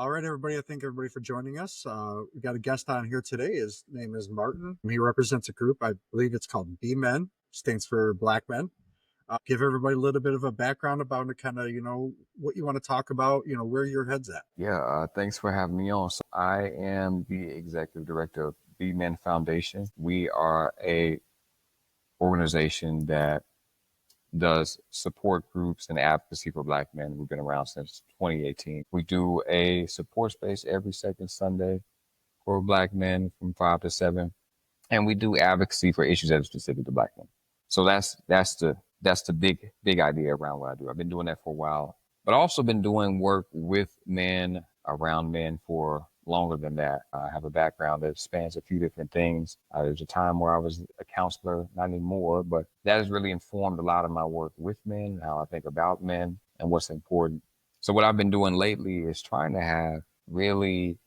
All right, everybody. I thank everybody for joining us. We got a guest on here today. His name is Martin. He represents a group, I believe it's called B Men, stands for Black Men. Give everybody a little bit of a background about it, kind of, what you want to talk about, where your head's at. Yeah, thanks for having me on. So I am the executive director of B Men Foundation. We are a organization that does support groups and advocacy for Black men. We've been around since 2018. We do a support space every second Sunday for Black men from 5 to 7, and we do advocacy for issues that are specific to Black men. So that's the big idea around what I do. I've been doing that for a while, but also been doing work with men, around men for longer than that. I have a background that spans a few different things. There's a time where I was a counselor, not anymore, but that has really informed a lot of my work with men, how I think about men and what's important. So what I've been doing lately is trying to have really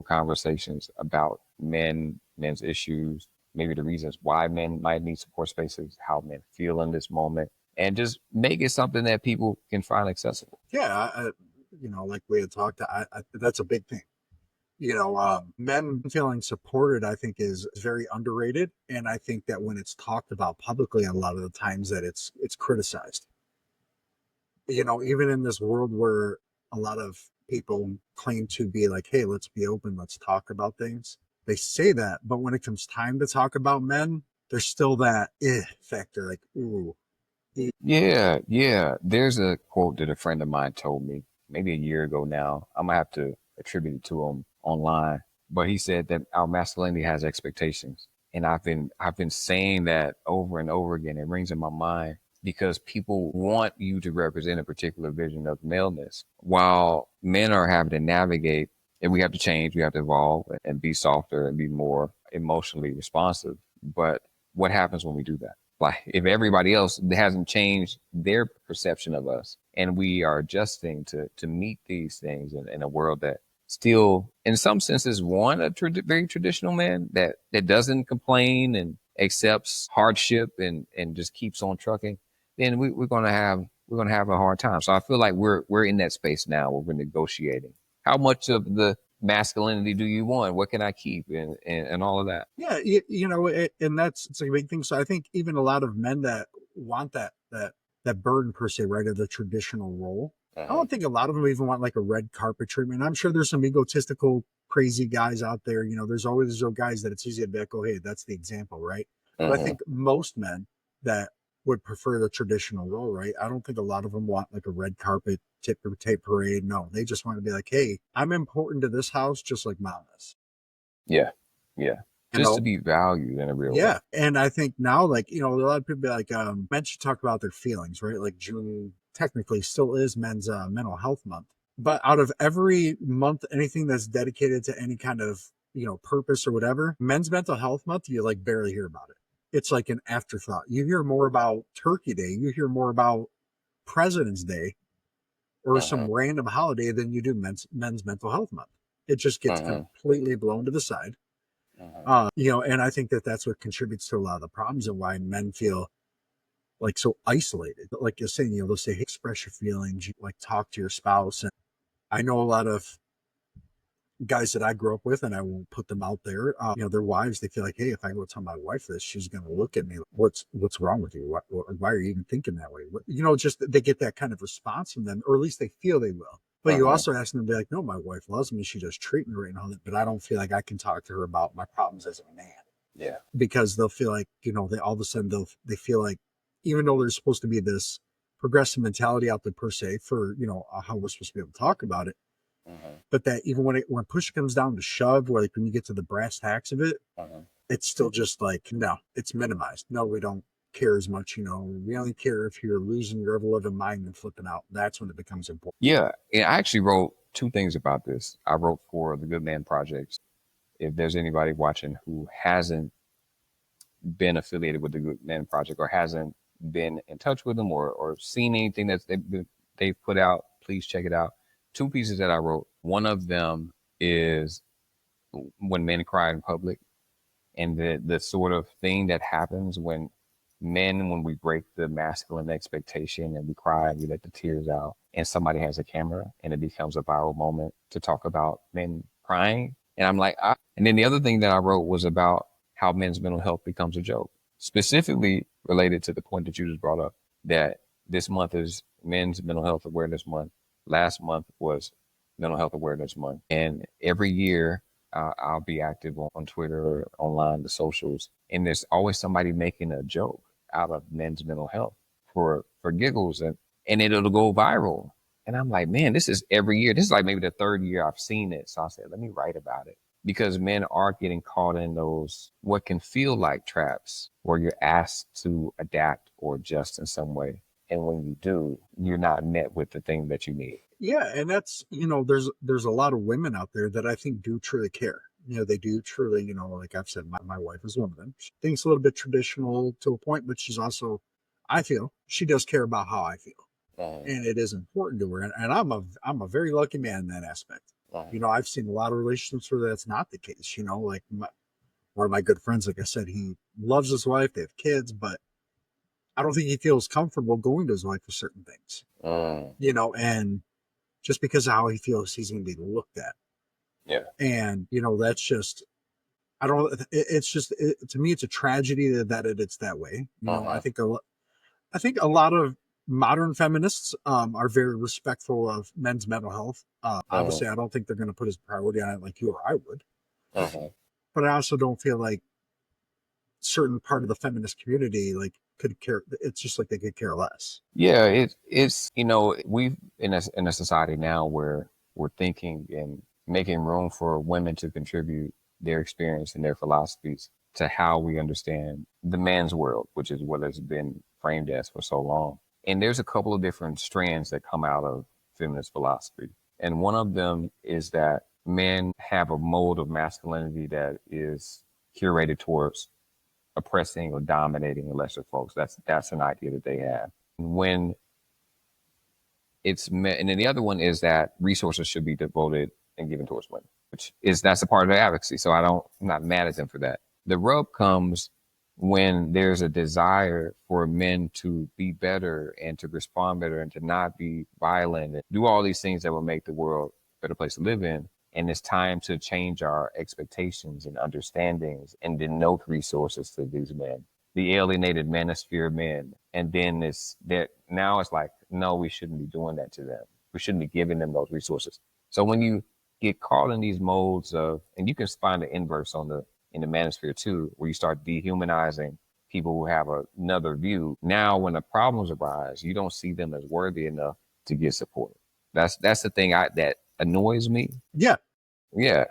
conversations about men's issues, maybe the reasons why men might need support spaces, how men feel in this moment, and just make it something that people can find accessible. Yeah, like we had talked, that's a big thing. Men feeling supported, I think, is very underrated, and I think that when it's talked about publicly, a lot of the times that it's criticized. Even in this world where a lot of people claim to be like, hey, let's be open, let's talk about things. They say that, but when it comes time to talk about men, there's still that factor, like, ooh. Yeah. There's a quote that a friend of mine told me maybe a year ago now. I'm gonna have to attribute it to him online. But he said that our masculinity has expectations. And I've been saying that over and over again. It rings in my mind because people want you to represent a particular vision of maleness, while men are having to navigate, and we have to change, we have to evolve and be softer and be more emotionally responsive. But what happens when we do that? Like, if everybody else hasn't changed their perception of us, and we are adjusting to meet these things in a world that still, in some senses, want a very traditional man that doesn't complain and accepts hardship and just keeps on trucking, then we're gonna have a hard time. So I feel like we're in that space now where we're negotiating. How much of the masculinity do you want? What can I keep? And all of that. Yeah, and it's a big thing. So I think even a lot of men that want that burden per se, right, of the traditional role. I Uh-huh. don't think a lot of them even want like a red carpet treatment. I'm sure there's some egotistical, crazy guys out there. There's always those guys that it's easy to be like, oh, hey, that's the example, right? But I Uh-huh. think most men that would prefer the traditional role, right? I don't think a lot of them want like a red carpet tip or tape parade. No, they just want to be like, hey, I'm important to this house just like mom is. Yeah. Yeah. You Just to know, be valued in a real way. yeah, and I think now, like, a lot of people be like, men should talk about their feelings, right? Like June technically still is men's mental health month, but out of every month, anything that's dedicated to any kind of purpose or whatever, men's mental health month, you like barely hear about it. It's like an afterthought. You hear more about Turkey Day, you hear more about President's Day or Uh-huh. some random holiday than you do men's mental health month. It just gets Uh-huh. completely blown to the side. Uh-huh. And I think that that's what contributes to a lot of the problems and why men feel like so isolated. Like you're saying, they'll say, hey, express your feelings, like talk to your spouse. And I know a lot of guys that I grew up with, and I won't put them out there. Their wives, they feel like, hey, if I go tell my wife this, she's going to look at me. Like, what's wrong with you? Why are you even thinking that way? Just they get that kind of response from them, or at least they feel they will. But you Uh-huh. also ask them to be like, no, my wife loves me. She does treat me right and all that, but I don't feel like I can talk to her about my problems as a man Yeah. because they'll feel like they all of a sudden they feel like even though there's supposed to be this progressive mentality out there per se for how we're supposed to be able to talk about it, Uh-huh. but that even when push comes down to shove, where like when you get to the brass tacks of it, Uh-huh. it's still just like no, it's minimized. No, we don't care as much. We only care if you're losing your ever living mind and flipping out. That's when it becomes important. Yeah. And I actually wrote two things about this. I wrote for the Good Man Project. If there's anybody watching who hasn't been affiliated with the Good Man Project or hasn't been in touch with them or seen anything that they've put out, please check it out. Two pieces that I wrote. One of them is when men cry in public, and the sort of thing that happens when men, when we break the masculine expectation and we cry and we let the tears out, and somebody has a camera and it becomes a viral moment to talk about men crying. And I'm like, and then the other thing that I wrote was about how men's mental health becomes a joke, specifically related to the point that you just brought up, that this month is Men's Mental Health Awareness Month. Last month was Mental Health Awareness Month. And every year, I'll be active on Twitter or online, the socials, and there's always somebody making a joke out of men's mental health for giggles, and it'll go viral. And I'm like, man, this is every year. This is like maybe the third year I've seen it. So I said, let me write about it, because men are getting caught in those what can feel like traps where you're asked to adapt or adjust in some way. And when you do, you're not met with the thing that you need. Yeah, and that's, there's a lot of women out there that I think do truly care. They do truly, like I've said, my wife is one of them. She thinks a little bit traditional to a point, but she's also, I feel she does care about how I feel. Right, And it is important to her. And I'm a very lucky man in that aspect. right, I've seen a lot of relationships where that's not the case. Like one of my good friends, like I said, he loves his wife, they have kids, but I don't think he feels comfortable going to his wife for certain things. mm, And just because of how he feels he's going to be looked at. yeah, And, that's just, I don't, it's just, to me, it's a tragedy it's that way. uh-huh, I think a lot of modern feminists are very respectful of men's mental health. uh-huh, Obviously, I don't think they're going to put his priority on it like you or I would, uh-huh. but I also don't feel like certain part of the feminist community like could care. It's just like they could care less. Yeah, it's we've in a society now where we're thinking and making room for women to contribute their experience and their philosophies to how we understand the man's world, which is what has been framed as for so long. And there's a couple of different strands that come out of feminist philosophy. And one of them is that men have a mode of masculinity that is curated towards oppressing or dominating lesser folks. That's an idea that they have. When and then the other one is that resources should be devoted and given towards women, which is that's a part of their advocacy. So I'm not mad at them for that. The rub comes when there's a desire for men to be better and to respond better and to not be violent and do all these things that will make the world a better place to live in. And it's time to change our expectations and understandings and denote resources to these men, the alienated manosphere men. And then it's that now it's like, no, we shouldn't be doing that to them. We shouldn't be giving them those resources. So when you get caught in these modes of, and you can find the inverse in the manosphere too, where you start dehumanizing people who have another view. Now, when the problems arise, you don't see them as worthy enough to get support. That's the thing that annoys me. Yeah, Yeah,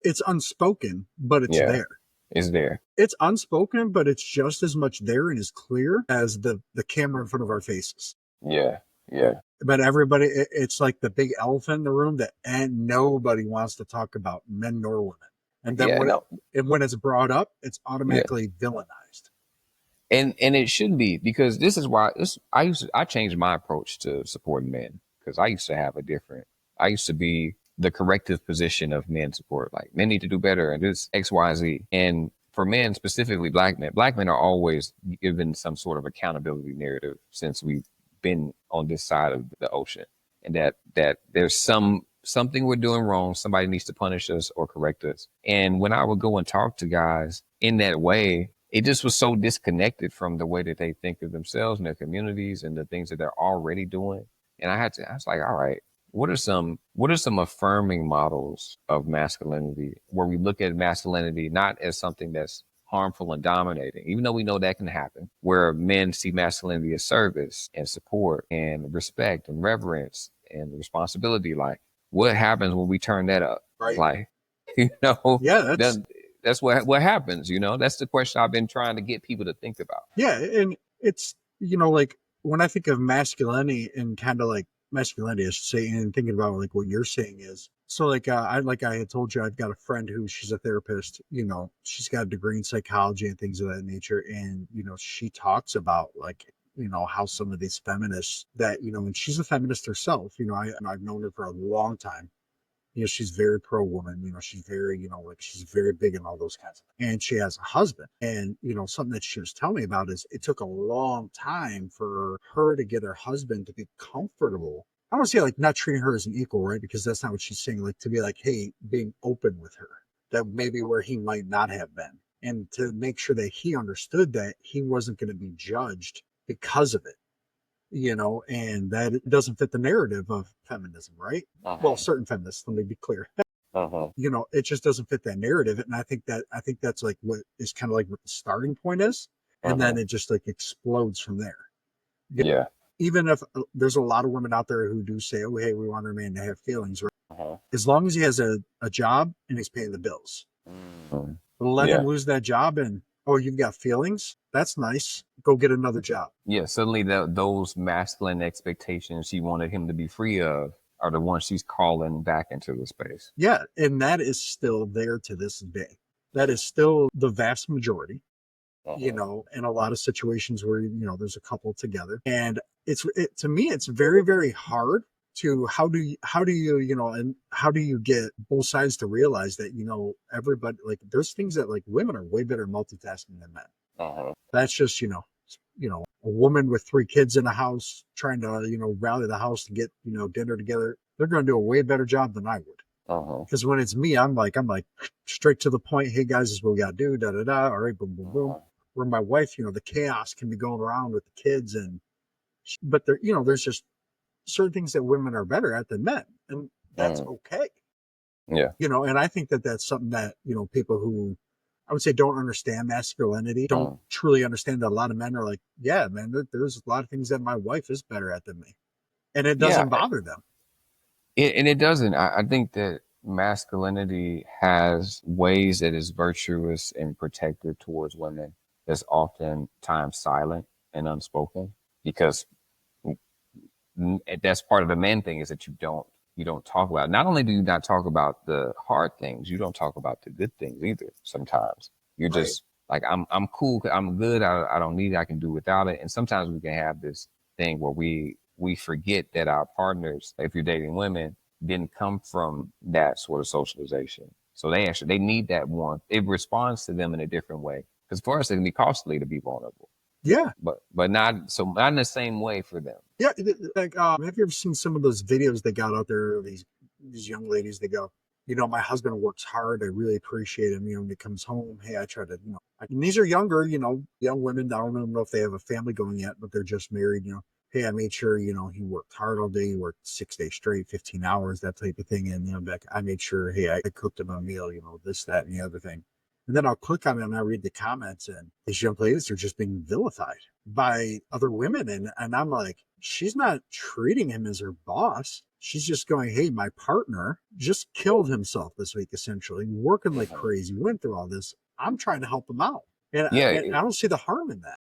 it's unspoken, but it's yeah, there. it's there. It's unspoken, but it's just as much there and as clear as the camera in front of our faces. Yeah, yeah, But everybody, it's like the big elephant in the room that and nobody wants to talk about, men nor women. And then yeah. No, when it's brought up, it's yeah. automatically villainized. And it should be, because this is why I changed my approach to supporting men, because I used to have a different I used to be the corrective position of men support, like men need to do better and this XYZ. And for men, specifically black men are always given some sort of accountability narrative since we've been on this side of the ocean, and that there's something we're doing wrong, somebody needs to punish us or correct us. And when I would go and talk to guys in that way, it just was so disconnected from the way that they think of themselves and their communities and the things that they're already doing. And I was like, all right, what are some affirming models of masculinity where we look at masculinity not as something that's harmful and dominating, even though we know that can happen, where men see masculinity as service and support and respect and reverence and responsibility. Like, what happens when we turn that up? Right. Like, you know, Yeah, that's then that's what happens. That's the question I've been trying to get people to think about. yeah, and it's like when I think of masculinity and kind of like masculinity, I should say, and thinking about like what you're saying is so like I had told you, I've got a friend who she's a therapist. She's got a degree in psychology and things of that nature, and she talks about like how some of these feminists that and she's a feminist herself. I've known her for a long time, she's very pro woman, she's very, like she's very big in all those kinds of things. And she has a husband. And, something that she was telling me about is it took a long time for her to get her husband to be comfortable. I don't say like not treating her as an equal, right? Because that's not what she's saying. Like to be like, hey, being open with her, that maybe where he might not have been. And to make sure that he understood that he wasn't going to be judged because of it, and that it doesn't fit the narrative of feminism, right? Well, Uh-huh. certain feminists, let me be clear. Uh-huh. It just doesn't fit that narrative. And I think that's like what is kind of like what the starting point is. And then Uh-huh. it just like explodes from there. Yeah. Even if there's a lot of women out there who do say, oh, hey, we want our man to have feelings, right? Uh-huh. As long as he has a job and he's paying the bills, Mm. let him Yeah. lose that job and, oh, you've got feelings. That's nice. Go get another job. Yeah. Suddenly those masculine expectations she wanted him to be free of are the ones she's calling back into the space. Yeah. And that is still there to this day. That is still the vast majority, Uh-huh. in a lot of situations where, there's a couple together. And to me, it's very, very hard to and how do you get both sides to realize that, everybody, like there's things that like women are way better multitasking than men. Uh-huh. That's just, a woman with 3 kids in a house trying to, rally the house to get, dinner together. They're going to do a way better job than I would. Uh-huh. Because when it's me, I'm like straight to the point. Hey guys, this is what we got to do. Da da da. All right, boom, boom, boom. Uh-huh. Where my wife, the chaos can be going around with the kids, but there, there's just certain things that women are better at than men, and that's Uh-huh. okay. Yeah. And I think that that's something that people who I would say don't understand masculinity don't Uh-huh. truly understand that a lot of men are like, yeah, man, there's a lot of things that my wife is better at than me, and it Yeah. doesn't bother them. And it doesn't. I think that masculinity has ways that is virtuous and protective towards women that's oftentimes silent and unspoken because that's part of the man thing is that you don't talk about. Not only do you not talk about the hard things, you don't talk about the good things either. Sometimes you're Right. just like I'm cool, I'm good. I don't need it. I can do without it. And sometimes we can have this thing where we forget that our partners, if you're dating women, didn't come from that sort of socialization. So they need that warmth. It responds to them in a different way. Because for us, it can be costly to be vulnerable, Yeah. but not in the same way for them. Yeah, like have you ever seen some of those videos they got out there? These young ladies, they go, my husband works hard. I really appreciate him. When he comes home, hey, I try to, and these are younger, young women. I don't even know if they have a family going yet, but they're just married. Hey, I made sure, he worked hard all day. He worked 6 days straight, 15 hours, that type of thing. And back, I made sure, hey, I cooked him a meal. This, that, and the other thing. And then I'll click on it and I read the comments, and these young ladies are just being vilified by other women. And I'm like, she's not treating him as her boss. She's just going, hey, my partner just killed himself this week, essentially, working like Mhm. crazy, went through all this. I'm trying to help him out. And, Yeah, and I don't see the harm in that.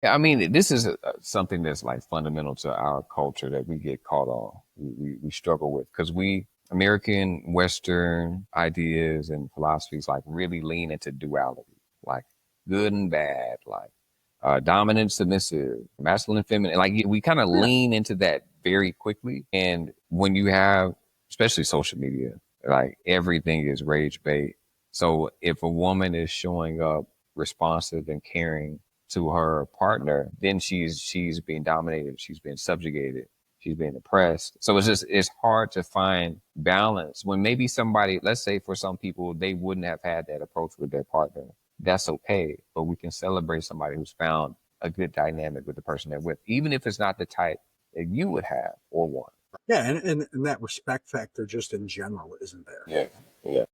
yeah, I mean, this is something that's like fundamental to our culture that we get caught on. We struggle with because we American Western ideas and philosophies like really lean into duality, like good and bad, like dominant, submissive, masculine, feminine. Like we kind of Yeah. lean into that very quickly. And when you have, especially social media, like everything is rage bait. So if a woman is showing up responsive and caring to her partner, then she's being dominated, she's being subjugated, she's being oppressed. So it's hard to find balance when maybe somebody, let's say for some people, they wouldn't have had that approach with their partner. That's okay, but we can celebrate somebody who's found a good dynamic with the person they're with, even if it's not the type that you would have or want. Yeah. And that respect factor just in general isn't there. Yeah, yeah,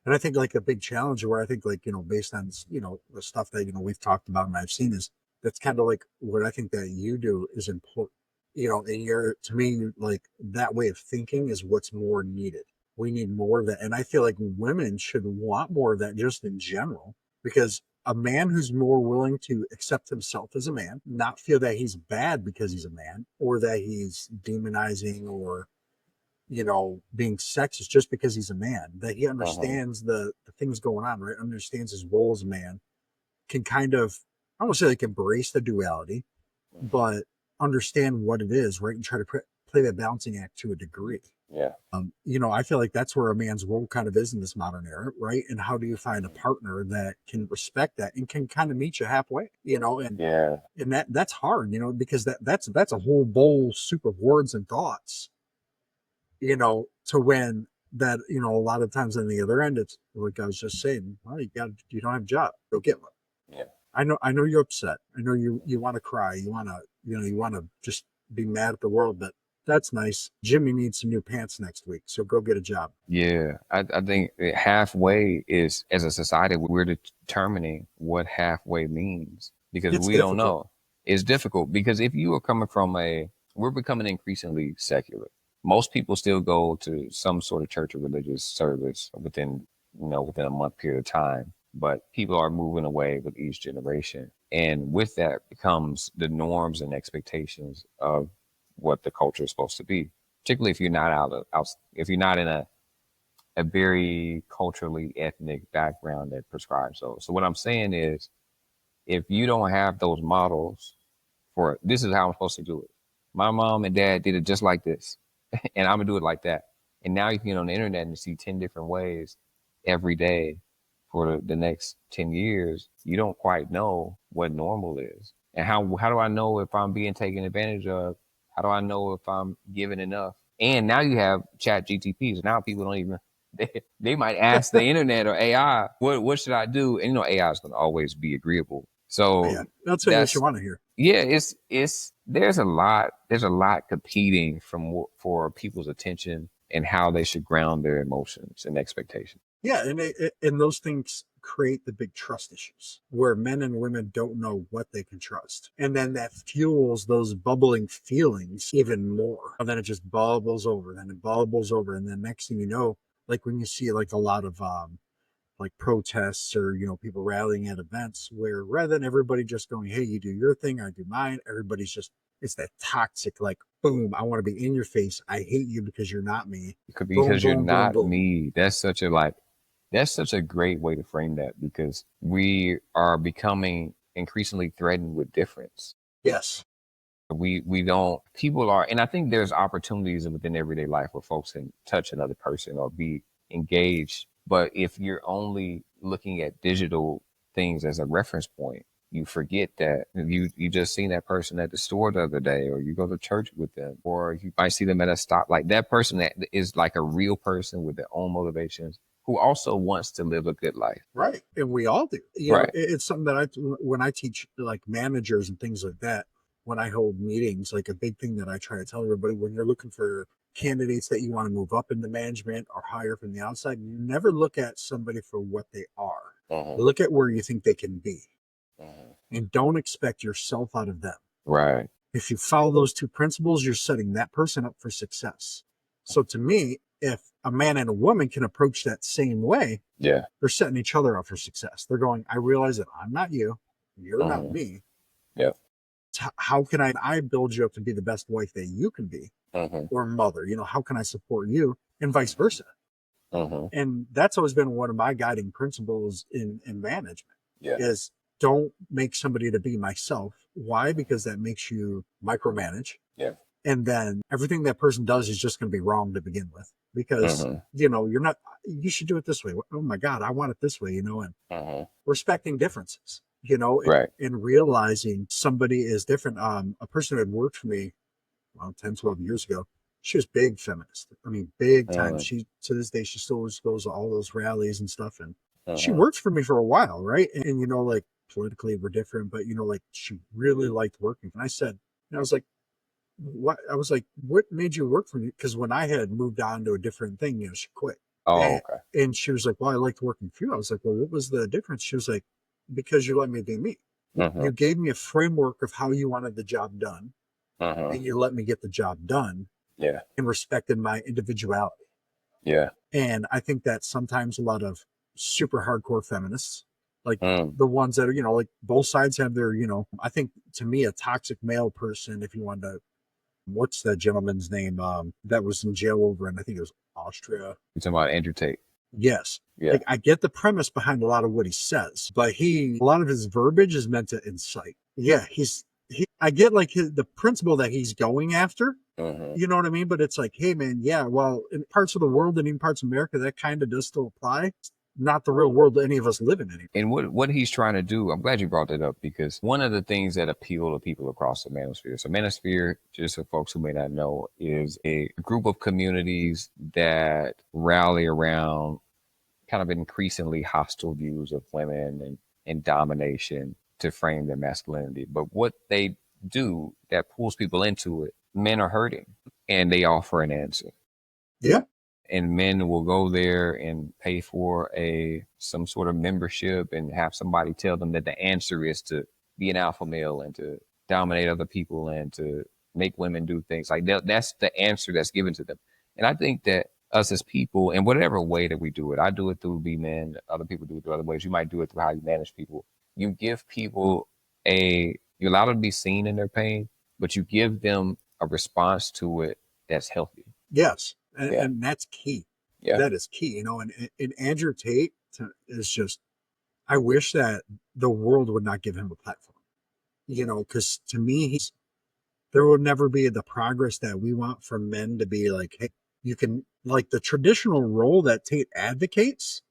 And I think like the big challenge where I think like, based on, the stuff that, we've talked about and I've seen is that's kind of like what I think that you do is important. And to me, like that way of thinking is what's more needed. We need more of that. And I feel like women should want more of that just in general, because a man who's more willing to accept himself as a man, not feel that he's bad because he's a man or that he's demonizing or being sexist just because he's a man, that he uh-huh. understands the things going on, right? Understands his role as a man, can kind of, I don't say like embrace the duality, Uh-huh. but understand what it is, right? And try to play that balancing act to a degree. Yeah. I feel like that's where a man's world kind of is in this modern era, right? And how do you find a Mhm. partner that can respect that and can kind of meet you halfway, and Yeah. that's hard, because that's a whole bowl soup of words and thoughts, to when that, a lot of times on the other end, it's like I was just saying, well, you don't have a job, go get one. Yeah. I know you're upset. I know you want to cry. You want to just be mad at the world, but that's nice. Jimmy needs some new pants next week, so go get a job. Yeah. I think that halfway is, as a society, we're determining what halfway means because It's we don't difficult. know. It's difficult because if you are coming from we're becoming increasingly secular. Most people still go to some sort of church or religious service within a month period of time. But people are moving away with each generation. And with that becomes the norms and expectations of what the culture is supposed to be, particularly if you're not if you're not in a very culturally ethnic background that prescribes those. So what I'm saying is, if you don't have those models for this is how I'm supposed to do it. My mom and dad did it just like this, and I'm gonna do it like that. And now you can get on the internet and see 10 different ways every day for the next 10 years. You don't quite know what normal is. And how do I know if I'm being taken advantage of? How do I know if I'm giving enough? And now you have chat GTPs. Now people don't even they might ask the internet or AI, what should I do? And AI is gonna always be agreeable. Yeah, So I'll tell you what you that's want to hear. yeah, it's there's a lot competing for people's attention and how they should ground their emotions and expectations. Yeah, and those things create the big trust issues where men and women don't know what they can trust, and then that fuels those bubbling feelings even more. And then it just bubbles over, then it bubbles over, and then next thing you know, like when you see like a lot of like protests or people rallying at events, where rather than everybody just going, hey, you do your thing, I do mine, everybody's just, it's that toxic, like, boom, I want to be in your face, I hate you because you're not me. Boom, Because you're boom, boom, not boom. me. That's such a great way to frame that because we are becoming increasingly threatened with difference. Yes. We don't people are, and I think there's opportunities within everyday life where folks can touch another person or be engaged. But if you're only looking at digital things as a reference point, you forget that you just seen that person at the store the other day, or you go to church with them, or you might see them at a stop. Like that person that is like a real person with their own motivations who also wants to live a good life. Right. And we all do. Right. It's something that when I teach like managers and things like that, when I hold meetings, like a big thing that I try to tell everybody when you're looking for candidates that you want to move up into management or hire from the outside, you never look at somebody for what they are. Uh-huh. Look at where you think they can be Uh-huh. and don't expect yourself out of them. Right. If you follow those two principles, you're setting that person up for success. So to me, if a man and a woman can approach that same way, Yeah. they're setting each other up for success. They're going, I realize that I'm not you, you're not Uh-huh. me. Yeah. How can I build you up to be the best wife that you can be, Uh-huh. or mother? How can I support you, and vice versa? Uh-huh. And that's always been one of my guiding principles in management Yeah. is don't make somebody to be myself. Why? Because that makes you micromanage. Yeah. And then everything that person does is just going to be wrong to begin with because, Uh-huh. you're not, you should do it this way. Oh my God, I want it this way, and Uh-huh. respecting differences, Right. and realizing somebody is different. A person who had worked for me, well, 10, 12 years ago, she was big feminist. I mean, big time. Uh-huh. She, to this day, she still goes to all those rallies and stuff. And she Uh-huh. worked for me for a while, right? And, like politically we're different, but, like she really liked working. And I said, I was like, what? I was like, what made you work for me? Because when I had moved on to a different thing, she quit. Oh, And, okay. and she was like, well, I liked working for you. I was like, well, what was the difference? She was like, because you let me be me. Uh-huh. You gave me a framework of how you wanted the job done, Uh-huh. and you let me get the job done Yeah. and respected my individuality. Yeah. And I think that sometimes a lot of super hardcore feminists, like Mm. the ones that are, like both sides have their, I think to me, a toxic male person, if you wanted to, what's that gentleman's name that was in jail over in, I think it was Austria. You talking about Andrew Tate? Yes. Yeah. Like I get the premise behind a lot of what he says, but a lot of his verbiage is meant to incite. Yeah. I get like the principle that he's going after, Mhm. You know what I mean? But it's like, hey, man, yeah, well, in parts of the world and even parts of America, that kind of does still apply. It's not the real world that any of us live in anymore. And what he's trying to do, I'm glad you brought that up because one of the things that appeal to people across the manosphere. So manosphere, just for folks who may not know, is a group of communities that rally around kind of increasingly hostile views of women and domination to frame their masculinity. But what they do that pulls people into it, men are hurting and they offer an answer. Yeah. And men will go there and pay for a some sort of membership and have somebody tell them that the answer is to be an alpha male and to dominate other people and to make women do things like that. That's the answer that's given to them. And I think that us as people, in whatever way that we do it, I do it through be men, other people do it through other ways. You might do it through how you manage people. You give people you allow them to be seen in their pain, but you give them a response to it that's healthy. Yes. And, Yeah. and that's key. Yeah. That is key. And Andrew Tate is just, I wish that the world would not give him a platform, because to me, there will never be the progress that we want from men to be like, hey, you can, like the traditional role that Tate advocates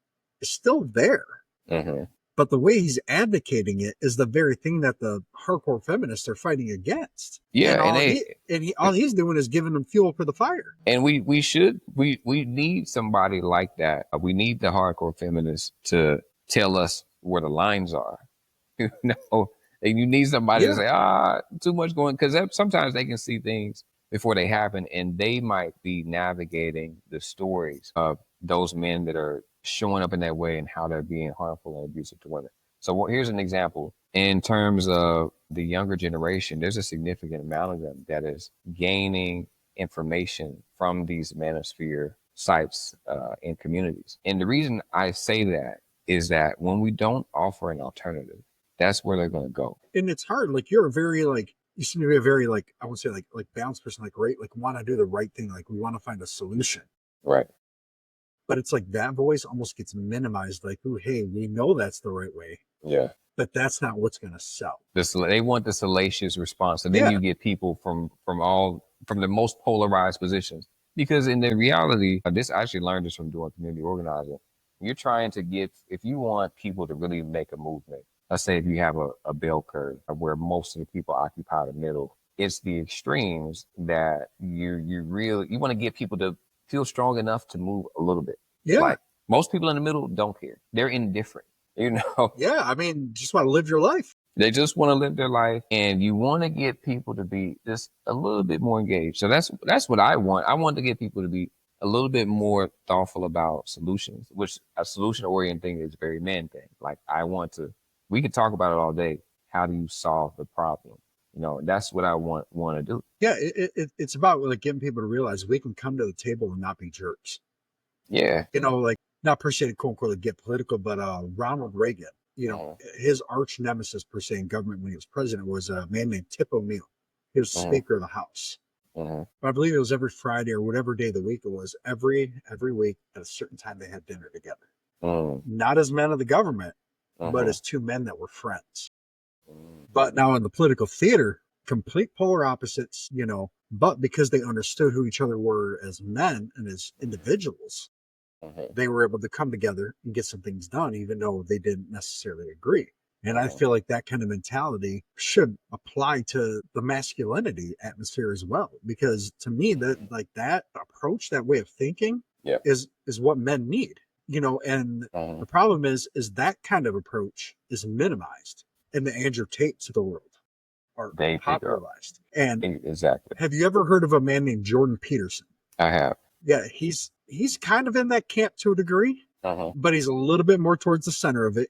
is still there. Mm-hmm. But the way he's advocating it is the very thing that the hardcore feminists are fighting against. Yeah, And all he's doing is giving them fuel for the fire. and we need somebody like that. We need the hardcore feminists to tell us where the lines are. You know, and you need somebody to Yeah. say, too much going, because sometimes they can see things before they happen, and they might be navigating the stories of those men that are showing up in that way and how they're being harmful and abusive to women. So here's an example. In terms of the younger generation, there's a significant amount of them that is gaining information from these manosphere sites and communities. And the reason I say that is that when we don't offer an alternative, that's where they're going to go. And it's hard. Like you're a very you seem to be a very I would say like balanced person, like right, like want to do the right thing, like we want to find a solution. Right. But it's like that voice almost gets minimized, like, oh, hey, we know that's the right way, Yeah. but that's not what's gonna sell. They want the salacious response. And then Yeah. you get people from the most polarized positions. Because in the reality, this I actually learned this from doing community organizing. You're trying to get, if you want people to really make a movement, let's say if you have a bell curve where most of the people occupy the middle, it's the extremes that you want to get people to feel strong enough to move a little bit. Yeah. Like most people in the middle don't care. They're indifferent. Yeah. I mean, just want to live your life. They just want to live their life, and you want to get people to be just a little bit more engaged. So that's what I want. I want to get people to be a little bit more thoughtful about solutions, which a solution oriented thing is a very man thing. Like we could talk about it all day. How do you solve the problem? That's what I want to do. Yeah. It's about like getting people to realize we can come to the table and not be jerks. Yeah. Like not per se to quote unquote get political, but Ronald Reagan, his arch nemesis per se in government when he was president was a man named Tip O'Neill. He was Speaker of the House. But I believe it was every Friday or whatever day of the week it was. Every week at a certain time they had dinner together. Not as men of the government, but as two men that were friends. But now in the political theater, complete polar opposites, but because they understood who each other were as men and as individuals, they were able to come together and get some things done, even though they didn't necessarily agree. And I feel like that kind of mentality should apply to the masculinity atmosphere as well, because to me, that approach, that way of thinking, is what men need. And the problem is that kind of approach is minimized in the Andrew Tates of the world are popularized. And exactly. Have you ever heard of a man named Jordan Peterson? I have. Yeah, he's kind of in that camp to a degree, but he's a little bit more towards the center of it,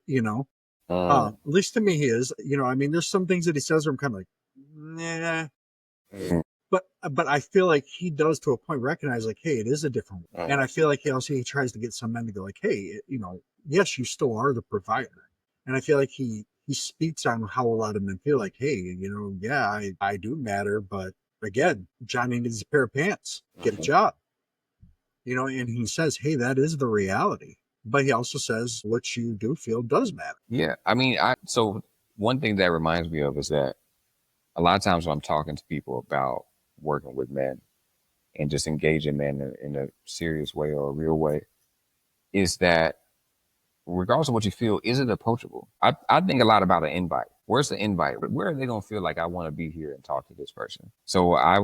at least to me he is. I mean, there's some things that he says where I'm kind of like, nah. But I feel like he does to a point recognize like, hey, it is a different way. And I feel like he tries to get some men to go like, hey, yes, you still are the provider. And I feel like he speaks on how a lot of men feel like, hey, yeah, I do matter, but again, Johnny needs a pair of pants, get a job. And he says, hey, that is the reality. But he also says what you do feel does matter. Yeah. I mean, so one thing that reminds me of is that a lot of times when I'm talking to people about working with men, and just engaging men in a serious way or a real way is that regardless of what you feel, is it approachable? I think a lot about an invite. Where's the invite? Where are they gonna feel like I want to be here and talk to this person? So I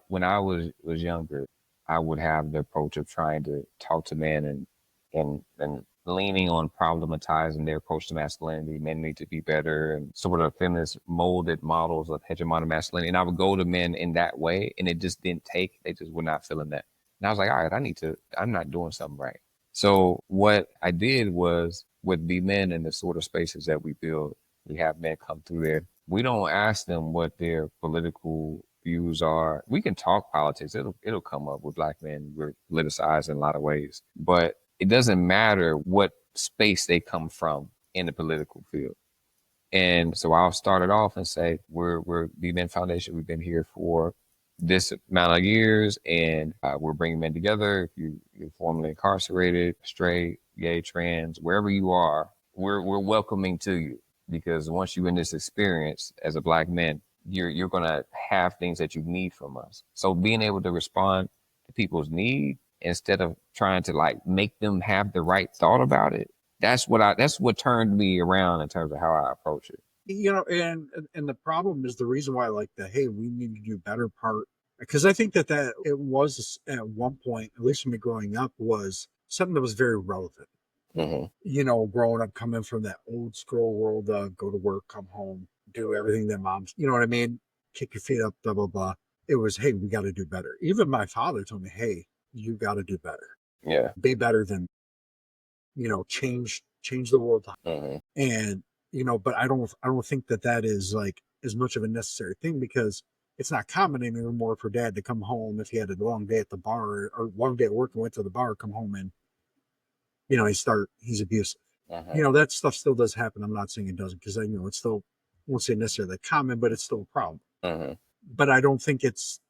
when I was younger, I would have the approach of trying to talk to men and leaning on problematizing their approach to masculinity. Men need to be better and sort of feminist molded models of hegemonic masculinity. And I would go to men in that way, and it just didn't take. They just were not feeling that. And I was like, all right, I'm not doing something right. So what I did was with the men in the sort of spaces that we build, we have men come through there. We don't ask them what their political views are. We can talk politics. It'll come up with black men. We're politicized in a lot of ways, but it doesn't matter what space they come from in the political field. And so I'll start it off and say, we're the Men Foundation. We've been here for this amount of years, and we're bringing men together. If you're formerly incarcerated, straight, gay, trans, wherever you are, we're welcoming to you, because once you're in this experience as a black man, you're gonna have things that you need from us. So being able to respond to people's need instead of trying to like make them have the right thought about it, that's what turned me around in terms of how I approach it. And the problem is the reason why, like, the hey, we need to do better part, because I think that it was at one point, at least for me growing up, was something that was very relevant. Mm-hmm. Growing up, coming from that old school world of go to work, come home, do everything that moms, you know what I mean, kick your feet up, blah blah blah. It was, hey, we got to do better. Even my father told me, hey, you got to do better, Yeah. be better than, change the world. Mm-hmm. And but I don't think that is like as much of a necessary thing, because it's not common anymore for dad to come home if he had a long day at the bar or long day at work and went to the bar, come home and he's abusive. Mm-hmm. That stuff still does happen. I'm not saying it doesn't, because it's still, I won't say necessarily common, but it's still a problem. Mm-hmm. But I don't think it's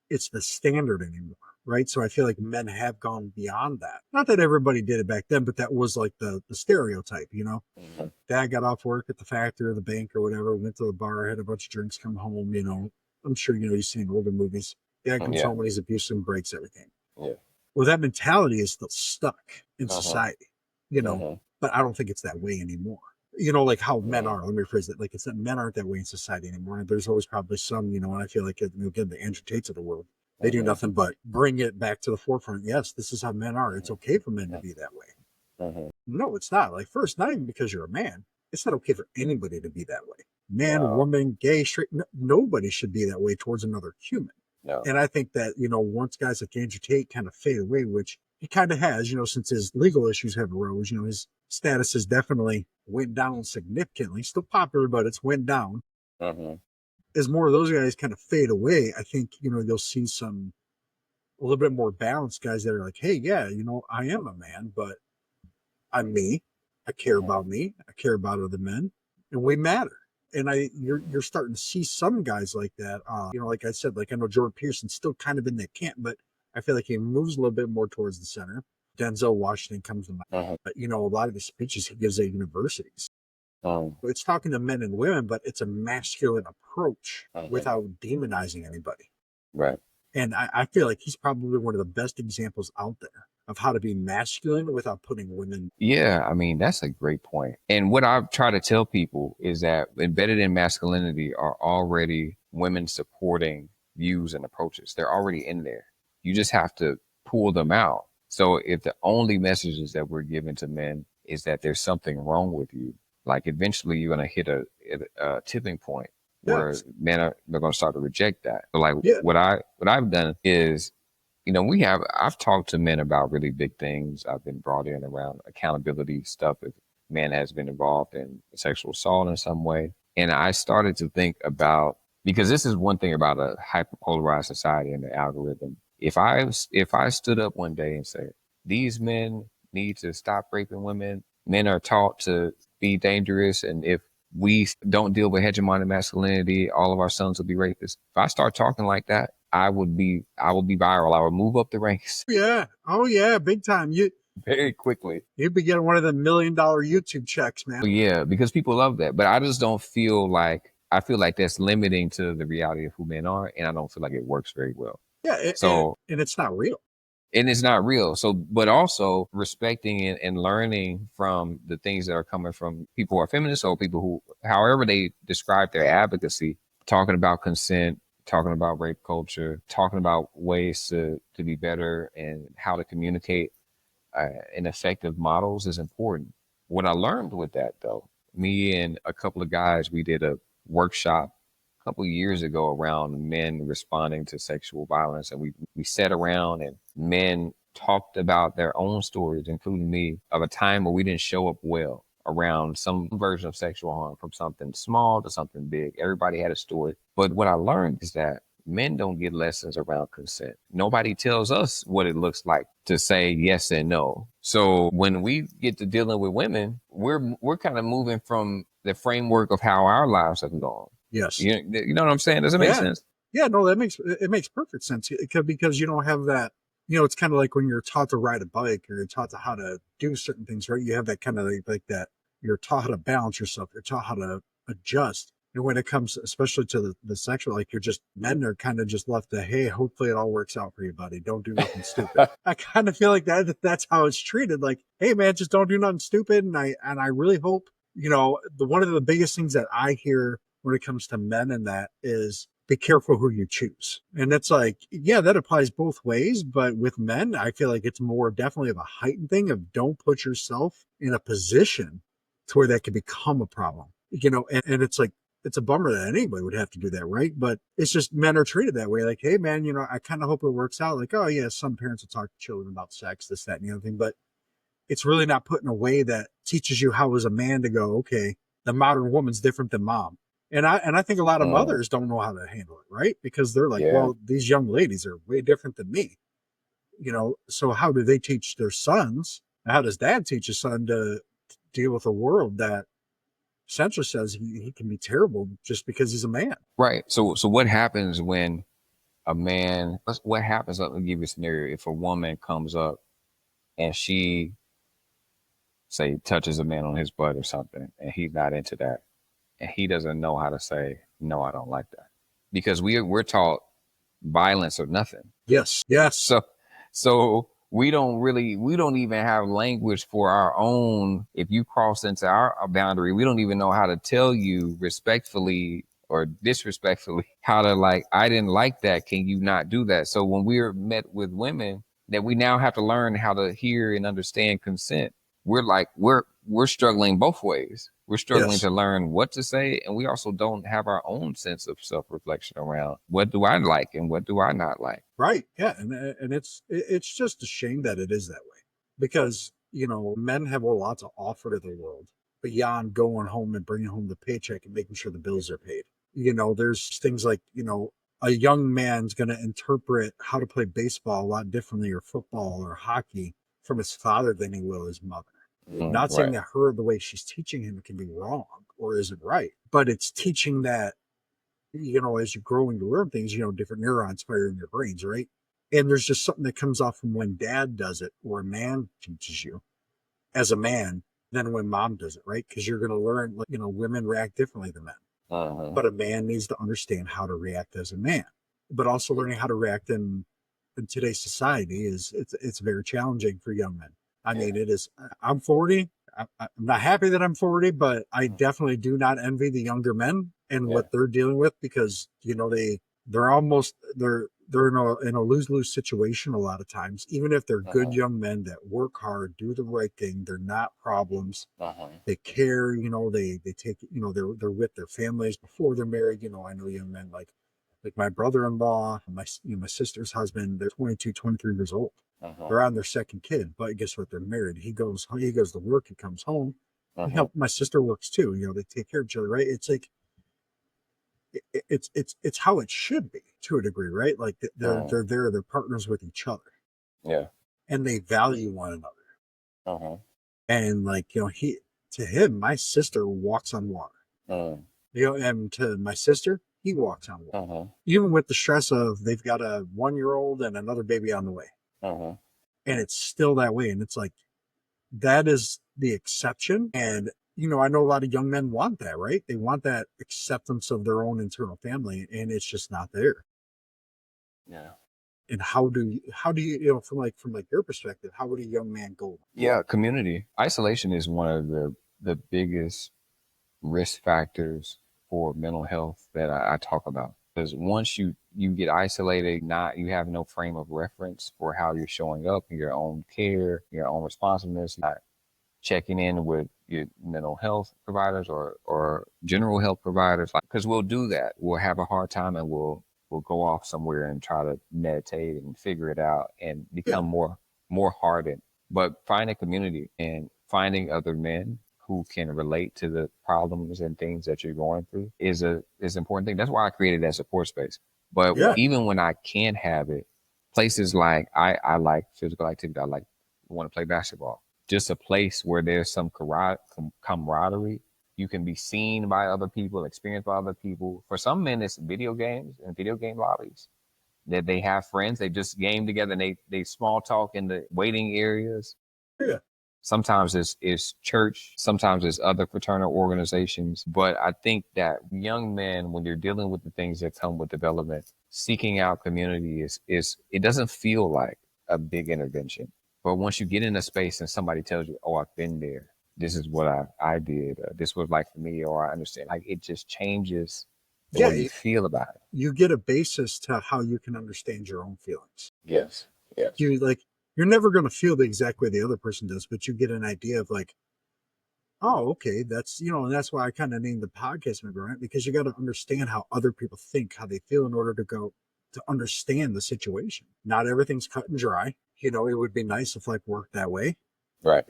the standard anymore, right? So I feel like men have gone beyond that. Not that everybody did it back then, but that was like the stereotype. Mm-hmm. Dad got off work at the factory or the bank or whatever, went to the bar, had a bunch of drinks, come home. I'm sure you've seen older movies. Dad comes Yeah. home when he's abusive and breaks everything. Yeah. Well, that mentality is still stuck in Uh-huh. society, Uh-huh. but I don't think it's that way anymore. Like how men Uh-huh. are. Let me rephrase it. Like, it's that men aren't that way in society anymore. There's always probably some, and I feel like, again, the Andrew Tates of the world, they do Uh-huh. nothing but bring it back to the forefront. Yes, this is how men are. It's okay for men to be that way. Uh-huh. No, it's not. Like, first, not even because you're a man. It's not okay for anybody to be that way. Man, Wow. woman, gay, straight. Nobody should be that way towards another human. No. And I think that, once guys like Andrew Tate kind of fade away, which he kind of has, since his legal issues have arose, his status has definitely went down significantly. Still popular, but it's went down. Uh-huh. As more of those guys kind of fade away, I think, you'll see a little bit more balanced guys that are like, hey, yeah, I am a man, but I'm me. I care Uh-huh. about me. I care about other men, and we matter. And you're starting to see some guys like that. Like I said, like I know Jordan Peterson's still kind of in that camp, but I feel like he moves a little bit more towards the center. Denzel Washington comes to mind. Uh-huh. But, a lot of the speeches he gives at universities, Um, it's talking to men and women, but it's a masculine approach uh-huh. without demonizing anybody. Right. And I feel like he's probably one of the best examples out there of how to be masculine without putting women. Yeah, I mean, that's a great point. And what I try to tell people is that embedded in masculinity are already women supporting views and approaches. They're already in there. You just have to pull them out. So if the only messages that we're giving to men is that there's something wrong with you, like eventually you're going to hit a tipping point where Yes. men are they're going to start to reject that. So like Yeah. what I've done is I've talked to men about really big things. I've been brought in around accountability stuff if man has been involved in sexual assault in some way. And I started to think about, because this is one thing about a hyperpolarized society and the algorithm. If I stood up one day and said, these men need to stop raping women, men are taught to be dangerous, and if we don't deal with hegemonic masculinity, all of our sons will be rapists. If I start talking like that, I will be viral. I will move up the ranks Yeah. Oh yeah, big time. very quickly. You'd be getting one of the $1 million YouTube checks, man. But yeah, because people love that. But I just don't feel like I feel like that's limiting to the reality of who men are, and I don't feel like it works very well. Yeah, So, and it's not real. and it's not real. So, but also respecting and learning from the things that are coming from people who are feminists or people who, however they describe their advocacy, talking about consent, talking about rape culture, talking about ways to be better and how to communicate in effective models is important. What I learned with that, though, me and a couple of guys, we did a workshop a couple of years ago around men responding to sexual violence, and we sat around and men talked about their own stories, including me, of a time where we didn't show up well around some version of sexual harm, from something small to something big. Everybody had a story. But what I learned is that men don't get lessons around consent. Nobody tells us what it looks like to say yes and no. So when we get to dealing with women, we're kind of moving from the framework of how our lives have gone. Yes. You know what I'm saying? Does it make Yeah. sense? Yeah, no, it makes perfect sense. Because you don't have that, it's kind of like when you're taught to ride a bike or you're taught to how to do certain things, right? You have that kind of like that. You're taught how to balance yourself. You're taught how to adjust. And when it comes, especially to the sexual, like you're just men are kind of just left to, hey, hopefully it all works out for you, buddy. Don't do nothing stupid. I kind of feel like that's how it's treated. Like, hey, man, just don't do nothing stupid. And I really hope, the one of the biggest things that I hear when it comes to men and that is be careful who you choose. And that's like, yeah, that applies both ways. But with men, I feel like it's more definitely of a heightened thing of don't put yourself in a position to where that could become a problem, and it's like, it's a bummer that anybody would have to do that, right? But it's just men are treated that way. Like, hey, man, I kind of hope it works out. Like, oh, yeah, some parents will talk to children about sex, this, that, and the other thing. But it's really not put in a way that teaches you how as a man to go, okay, the modern woman's different than mom. And I think a lot of Mm, mothers don't know how to handle it, right? Because they're like, yeah. well, these young ladies are way different than me. So how do they teach their sons? How does dad teach his son to deal with a world that essentially says he can be terrible just because he's a man? Right. So what happens when a man, what happens, let me give you a scenario. If a woman comes up and she, say, touches a man on his butt or something, and he's not into that, and he doesn't know how to say, no, I don't like that. Because we're taught violence or nothing. Yes, yes, So we don't even have language for our own. If you cross into our boundary, we don't even know how to tell you respectfully or disrespectfully how to, like, I didn't like that. Can you not do that? So when we're met with women that we now have to learn how to hear and understand consent, we're struggling both ways. We're struggling yes. to learn what to say, and we also don't have our own sense of self-reflection around what do I like and what do I not like. Right. Yeah. And it's just a shame that it is that way because, men have a lot to offer to the world beyond going home and bringing home the paycheck and making sure the bills are paid. There's things like, a young man's going to interpret how to play baseball a lot differently or football or hockey from his father than he will his mother. Not saying Right. that the way she's teaching him can be wrong or isn't right, but it's teaching that as you're growing to learn things, different neurons fire in your brains, right? And there's just something that comes off from when dad does it or a man teaches you as a man than when mom does it, right? Because you're going to learn, like, women react differently than men. Uh-huh. But a man needs to understand how to react as a man. But also learning how to react in today's society it's very challenging for young men. I Yeah. mean, it is. I'm 40. I'm not happy that I'm 40, but I Mhm. definitely do not envy the younger men and Yeah. what they're dealing with because they're almost they're in a lose-lose situation a lot of times. Even if they're good Uh-huh. young men that work hard, do the right thing, they're not problems. Uh-huh. They care, they take, they're with their families before they're married. I know young men like my brother-in-law, my sister's husband, they're 22, 23 years old. Uh-huh. They're on their second kid, but guess what? They're married. He goes to work, he comes home. He Uh-huh. help my sister works too. They take care of each other, right? It's like it's how it should be to a degree, right? Like Uh-huh. they're partners with each other Yeah. and they value one another. Uh-huh. And like, he to him, my sister walks on water. Uh-huh. And to my sister, he walks on water. Uh-huh. Even with the stress of they've got a 1 year old and another baby on the way. Uh-huh. And it's still that way. And it's like that is the exception. And I know a lot of young men want that, right? They want that acceptance of their own internal family, and it's just not there. Yeah. And how do you, from like your perspective, how would a young man go? Yeah, community. Isolation is one of the biggest risk factors for mental health that I talk about. Because once you get isolated, not you have no frame of reference for how you're showing up in your own care, your own responsiveness, not checking in with your mental health providers or general health providers. Like, because we'll do that. We'll have a hard time and we'll go off somewhere and try to meditate and figure it out and Yeah, become more hardened. But finding community and finding other men who can relate to the problems and things that you're going through is an important thing. That's why I created that support space. But yeah, even when I can't have it, places like I like physical activity. I like want to play basketball. Just a place where there's some camaraderie. You can be seen by other people, experienced by other people. For some men, it's video games and video game lobbies that they have friends. They just game together and they small talk in the waiting areas. yeah. Sometimes it's church, sometimes it's other fraternal organizations. But I think that young men, when you're dealing with the things that come with development, seeking out community is it doesn't feel like a big intervention. But once you get in a space and somebody tells you, "Oh, I've been there. This is what I did. This was like for me," or "I understand," like it just changes the Yeah, way you feel about it. you get a basis to how you can understand your own feelings. Yes. Yes. You like you're never going to feel the exact way the other person does, but you get an idea of like, oh, okay, and that's why I kind of named the podcast member, right? Because you got to understand how other people think, how they feel in order to understand the situation. Not everything's cut and dry. It would be nice if life worked that way. Right.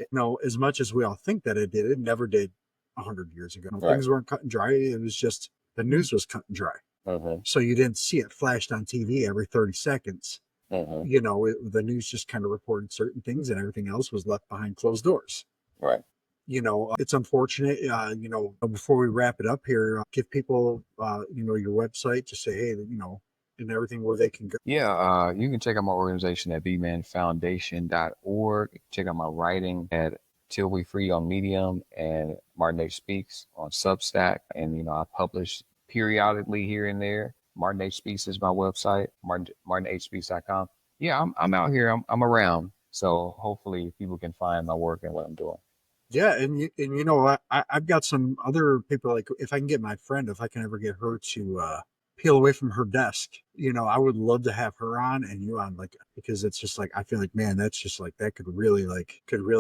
As much as we all think that it did, it never did 100 years ago. Right. Things weren't cut and dry. It was just the news was cut and dry. Mm-hmm. So you didn't see it flashed on TV every 30 seconds. Mm-hmm. The news just kind of reported certain things and everything else was left behind closed doors. Right. It's unfortunate. Before we wrap it up here, give people, your website, just say, hey, and everything where they can go. Yeah, you can check out my organization at bmanfoundation.org. Check out my writing at Till We Free on Medium and Martin H. Speaks on Substack. And, I publish periodically here and there. Martin H. Speaks is my website, martinhspeaks.com. Yeah, I'm out here. I'm around. So hopefully people can find my work and what I'm doing. Yeah, I've got some other people, like if I can get my friend, if I can ever get her to peel away from her desk, I would love to have her on and you on, like, because it's just like I feel like, man, that's just like that could really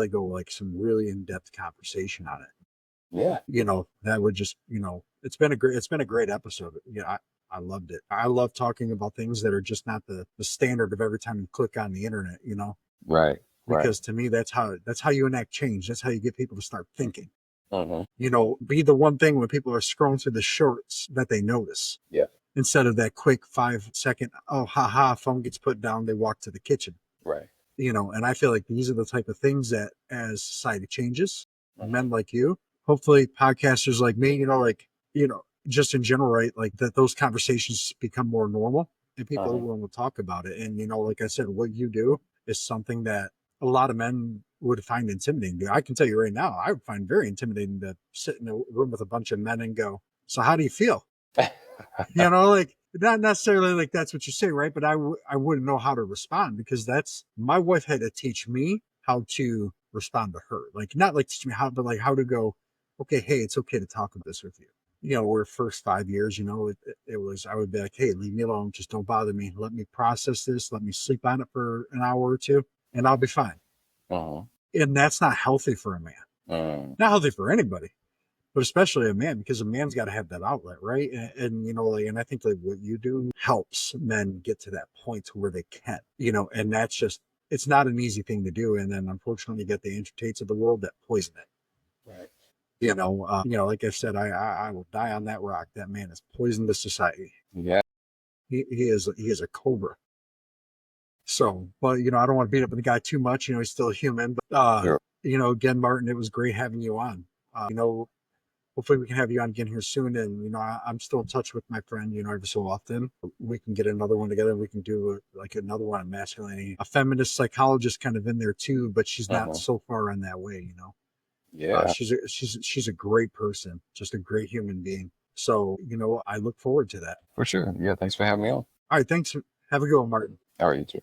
go like some really in-depth conversation on it. Yeah. That would just, it's been a great episode. Yeah, I loved it. I love talking about things that are just not the standard of every time you click on the internet. Right. Right. Because to me that's how you enact change. That's how you get people to start thinking. Mm-hmm. Be the one thing when people are scrolling through the shorts that they notice, Yeah. instead of that quick 5 second, oh, haha, phone gets put down, they walk to the kitchen. Right. And I feel like these are the type of things that, as society changes, Mm-hmm. men like you, hopefully podcasters like me, just in general, right, like that those conversations become more normal and people are Uh-huh. willing to talk about it. And like I said, what you do is something that a lot of men would find intimidating. I can tell you right now, I would find very intimidating to sit in a room with a bunch of men and go, so how do you feel? Like not necessarily like that's what you say, right? But I wouldn't know how to respond, because that's my wife had to teach me how to respond to her. Like not like teach me how, but like how to go, okay, hey, it's okay to talk about this with you. We're first 5 years, it was, I would be like, hey, leave me alone. Just don't bother me. Let me process this. Let me sleep on it for an hour or two and I'll be fine. Uh-huh. And that's not healthy for a man. Not healthy for anybody, but especially a man, because a man's got to have that outlet, right? And I think like what you do helps men get to that point to where they can, and that's just, it's not an easy thing to do. And then unfortunately you get the Tates of the world that poison it. Right. Like I said, I will die on that rock. That man has poisoned the society. Yeah. He is a cobra. So, but I don't want to beat up the guy too much. He's still a human. But Sure. Again, Martin, it was great having you on. Hopefully we can have you on again here soon. And I'm still in touch with my friend, every so often. We can get another one together. We can do like another one on masculinity. A feminist psychologist kind of in there too, but she's not so far on that way. Yeah. She's a great person, just a great human being. So I look forward to that. For sure. Yeah. Thanks for having me on. All right, thanks. Have a good one, Martin. All right, you too.